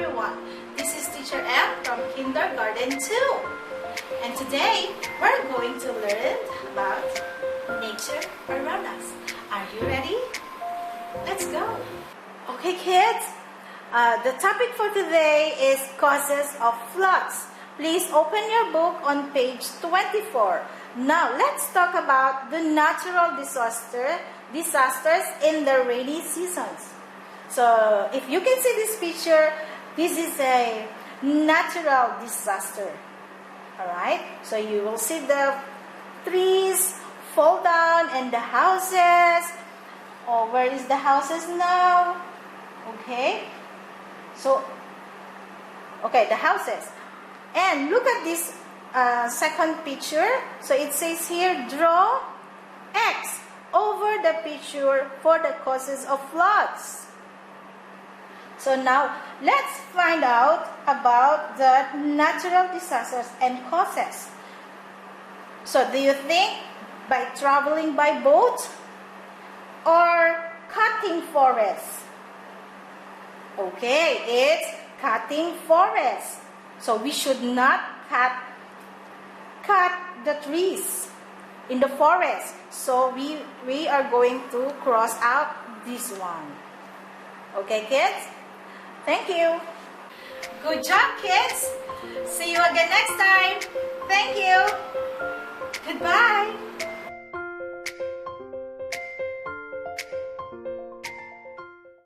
everyone. This is Teacher M from Kindergarten 2. And today, we're going to learn about nature around us. Are you ready? Let's go. Okay, kids. The topic for today is causes of floods. Please open your book on page 24. Now, let's talk about the natural disasters in the rainy seasons. So, if you can see this picture, this is a natural disaster. Alright? So, you will see the trees fall down and the houses. Oh, where is the houses now? Okay. So, okay, the houses. And look at this second picture. So, it says here, draw X over the picture for the causes of floods. So now, let's find out about the natural disasters and causes. So, do you think by traveling by boat or cutting forests? Okay, it's cutting forests. So, we should not cut the trees in the forest. So, we are going to cross out this one. Okay, kids? Thank you. Good job, kids. See you again next time. Thank you. Goodbye.